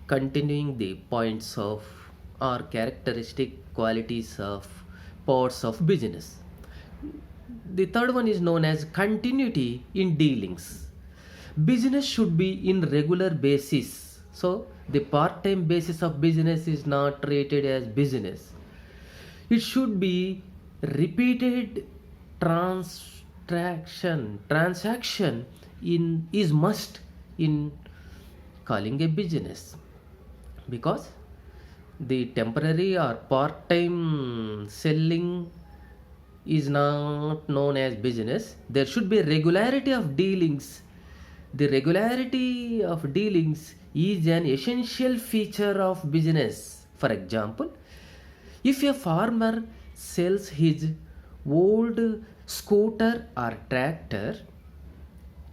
continuing the points of or characteristic qualities of parts of business. The third one is known as continuity in dealings. Business should be in regular basis. So the part-time basis of business is not treated as business. It should be repeated transaction in is must in calling a business, because the temporary or part-time selling is not known as business. There should be regularity of dealings. The regularity of dealings is an essential feature of business. For example, if a farmer sells his old scooter or tractor,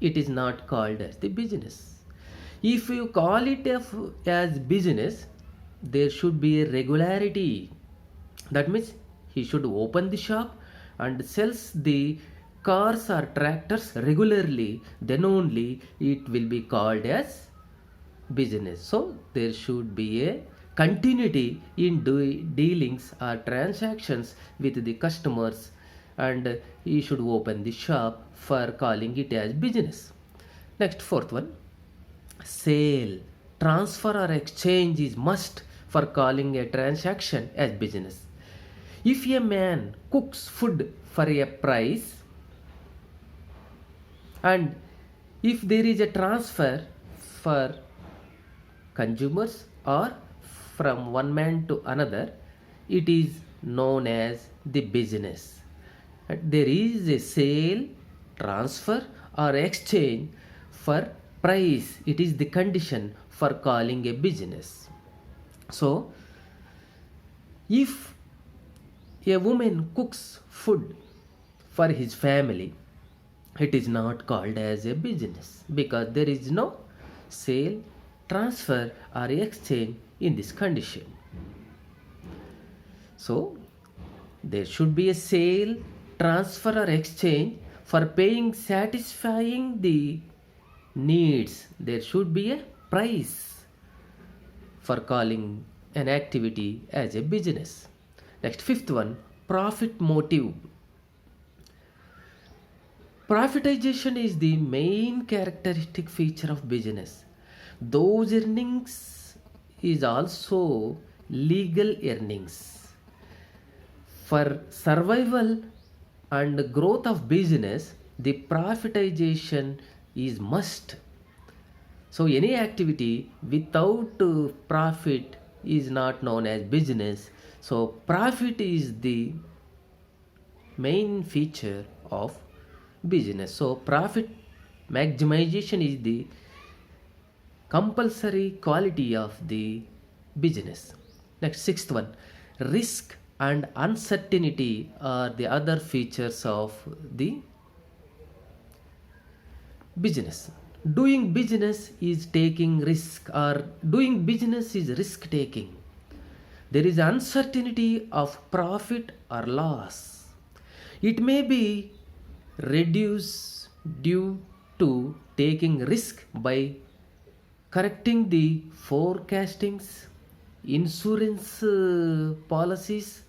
it is not called as the business. If you call it as business, there should be a regularity. That means he should open the shop and sells the cars or tractors regularly, then only it will be called as business. So there should be a continuity in dealings or transactions with the customers, and he should open the shop for calling it as business. Next, fourth one, sale, transfer or exchange is must for calling a transaction as business. If a man cooks food for a price, and if there is a transfer for consumers or from one man to another, it is known as the business. There is a sale, transfer or exchange for price, it is the condition for calling a business. So if a woman cooks food for his family, it is not called as a business, because there is no sale, transfer or exchange in this condition. So there should be a sale, transfer or exchange for paying, satisfying the needs. There should be a price for calling an activity as a business. Next, fifth one, profit motive. Profitization is the main characteristic feature of business. Those earnings is also legal earnings. For survival and growth of business, the profitization is must. So any activity without profit is not known as business. So profit is the main feature of business. So profit maximization is the compulsory quality of the business. Next, sixth one, risk and uncertainty are the other features of the business. Doing business is taking risk, or doing business is risk taking. There is uncertainty of profit or loss. It may be reduced due to taking risk by correcting the forecastings, insurance policies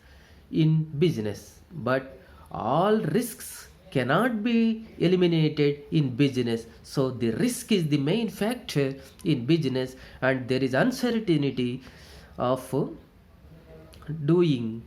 in business, but all risks cannot be eliminated in business. So the risk is the main factor in business, and there is uncertainty of doing